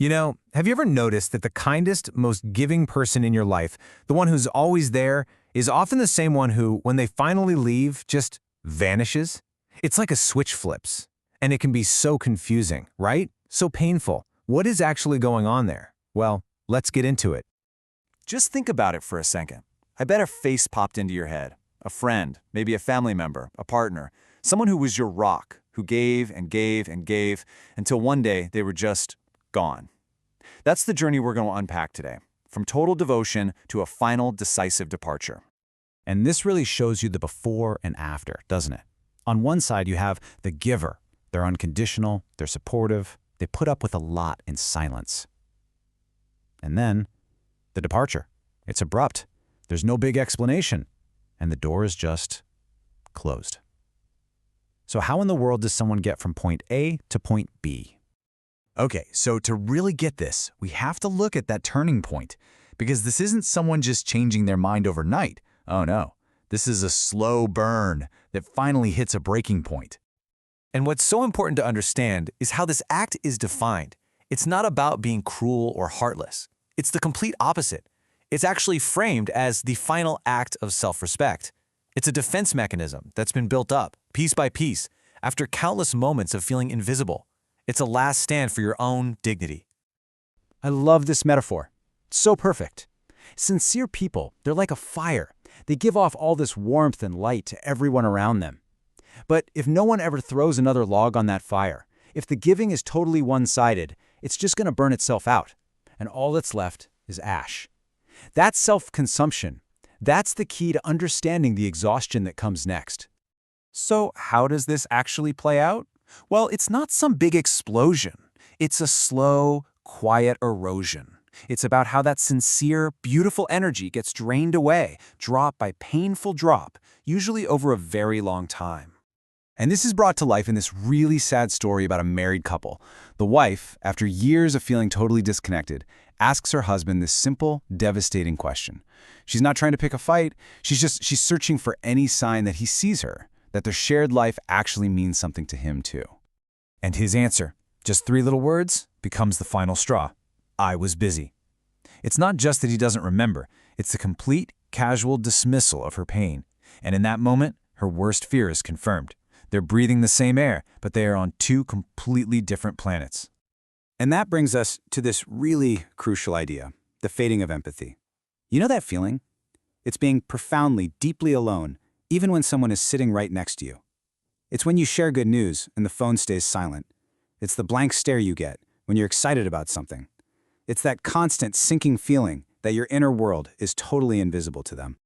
Have you ever noticed that the kindest, most giving person in your life, the one who's always there, is often the same one who, when they finally leave, just vanishes? It's like a switch flips. And it can be so confusing, right? So painful. What is actually going on there? Well, let's get into it. Just think about it for a second. I bet a face popped into your head. A friend, maybe a family member, a partner, someone who was your rock, who gave and gave and gave until one day they were just gone. That's the journey we're going to unpack today, from total devotion to a final decisive departure. And this really shows you the before and after, doesn't it? On one side, you have the giver. They're unconditional, they're supportive, they put up with a lot in silence. And then, the departure. It's abrupt. There's no big explanation. And the door is just closed. So how in the world does someone get from point A to point B? Okay, so to really get this, we have to look at that turning point, because this isn't someone just changing their mind overnight. Oh no, this is a slow burn that finally hits a breaking point. And what's so important to understand is how this act is defined. It's not about being cruel or heartless. It's the complete opposite. It's actually framed as the final act of self-respect. It's a defense mechanism that's been built up, piece by piece, after countless moments of feeling invisible. It's a last stand for your own dignity. I love this metaphor. It's so perfect. Sincere people, they're like a fire. They give off all this warmth and light to everyone around them. But if no one ever throws another log on that fire, if the giving is totally one-sided, it's just going to burn itself out. And all that's left is ash. That's self-consumption. That's the key to understanding the exhaustion that comes next. So how does this actually play out? Well, it's not some big explosion. It's a slow, quiet erosion. It's about how that sincere, beautiful energy gets drained away, drop by painful drop, usually over a very long time. And this is brought to life in this really sad story about a married couple. The wife, after years of feeling totally disconnected, asks her husband this simple, devastating question. She's not trying to pick a fight. She's searching for any sign that he sees her, that their shared life actually means something to him too. And his answer, just 3 little words, becomes the final straw. I was busy. It's not just that he doesn't remember. It's the complete, casual dismissal of her pain. And in that moment, her worst fear is confirmed. They're breathing the same air, but they are on 2 completely different planets. And that brings us to this really crucial idea, the fading of empathy. You know that feeling? It's being profoundly, deeply alone, even when someone is sitting right next to you. It's when you share good news and the phone stays silent. It's the blank stare you get when you're excited about something. It's that constant sinking feeling that your inner world is totally invisible to them.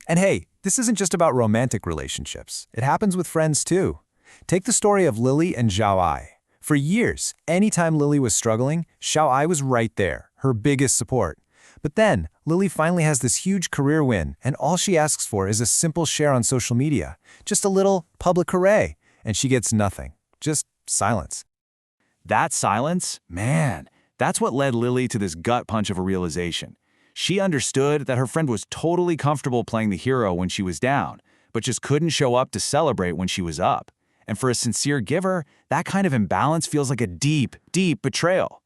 And hey, this isn't just about romantic relationships. It happens with friends too. Take the story of Lily and Xiao Ai. For years, anytime Lily was struggling, Xiao Ai was right there, her biggest support. But then, Lily finally has this huge career win, and all she asks for is a simple share on social media. Just a little public hooray. And she gets nothing. Just silence. That silence, man, that's what led Lily to this gut punch of a realization. She understood that her friend was totally comfortable playing the hero when she was down, but just couldn't show up to celebrate when she was up. And for a sincere giver, that kind of imbalance feels like a deep, deep betrayal.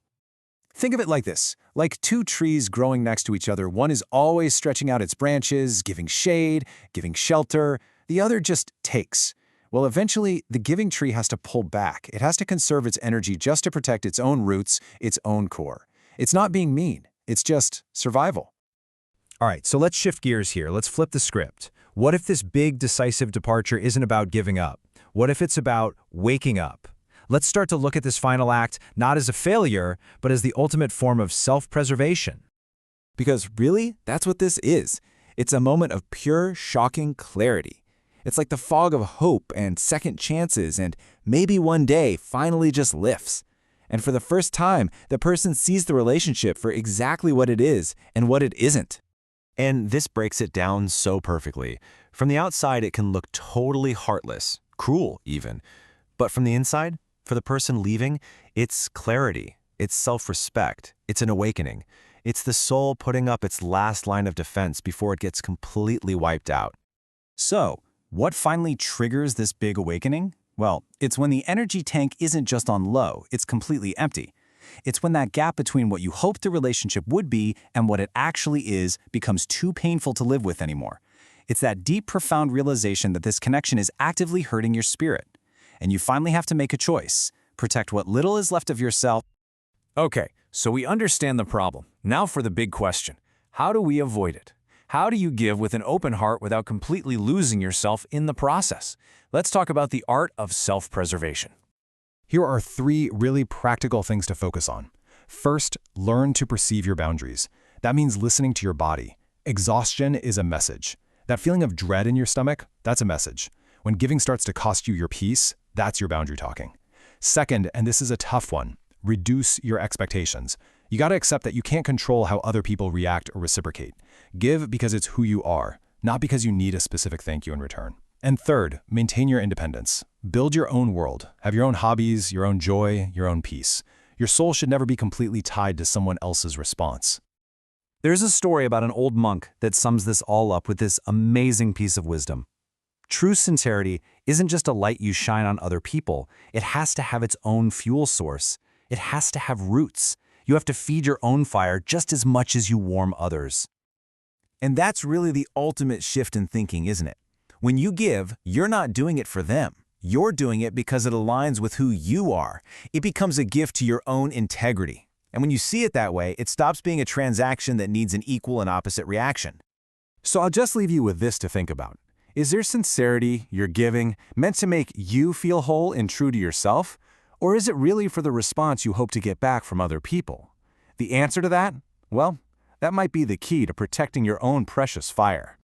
Think of it like this, like 2 trees growing next to each other. One is always stretching out its branches, giving shade, giving shelter. The other just takes. Well, eventually, the giving tree has to pull back. It has to conserve its energy just to protect its own roots, its own core. It's not being mean. It's just survival. All right, so let's shift gears here. Let's flip the script. What if this big, decisive departure isn't about giving up? What if it's about waking up? Let's start to look at this final act not as a failure, but as the ultimate form of self-preservation. Because really, that's what this is. It's a moment of pure, shocking clarity. It's like the fog of hope and second chances and maybe one day finally just lifts. And for the first time, the person sees the relationship for exactly what it is and what it isn't. And this breaks it down so perfectly. From the outside, it can look totally heartless, cruel even. But from the inside, for the person leaving, it's clarity, it's self-respect, it's an awakening. It's the soul putting up its last line of defense before it gets completely wiped out. So, what finally triggers this big awakening? Well, it's when the energy tank isn't just on low, it's completely empty. It's when that gap between what you hoped the relationship would be and what it actually is becomes too painful to live with anymore. It's that deep, profound realization that this connection is actively hurting your spirit. And you finally have to make a choice. Protect what little is left of yourself. Okay, so we understand the problem. Now for the big question. How do we avoid it? How do you give with an open heart without completely losing yourself in the process? Let's talk about the art of self-preservation. Here are 3 really practical things to focus on. First, learn to perceive your boundaries. That means listening to your body. Exhaustion is a message. That feeling of dread in your stomach, that's a message. When giving starts to cost you your peace, that's your boundary talking. Second, and this is a tough one, reduce your expectations. You gotta accept that you can't control how other people react or reciprocate. Give because it's who you are, not because you need a specific thank you in return. And third, maintain your independence. Build your own world. Have your own hobbies, your own joy, your own peace. Your soul should never be completely tied to someone else's response. There's a story about an old monk that sums this all up with this amazing piece of wisdom. True sincerity isn't just a light you shine on other people. It has to have its own fuel source. It has to have roots. You have to feed your own fire just as much as you warm others. And that's really the ultimate shift in thinking, isn't it? When you give, you're not doing it for them. You're doing it because it aligns with who you are. It becomes a gift to your own integrity. And when you see it that way, it stops being a transaction that needs an equal and opposite reaction. So I'll just leave you with this to think about. Is your sincerity, your giving, meant to make you feel whole and true to yourself? Or is it really for the response you hope to get back from other people? The answer to that? Well, that might be the key to protecting your own precious fire.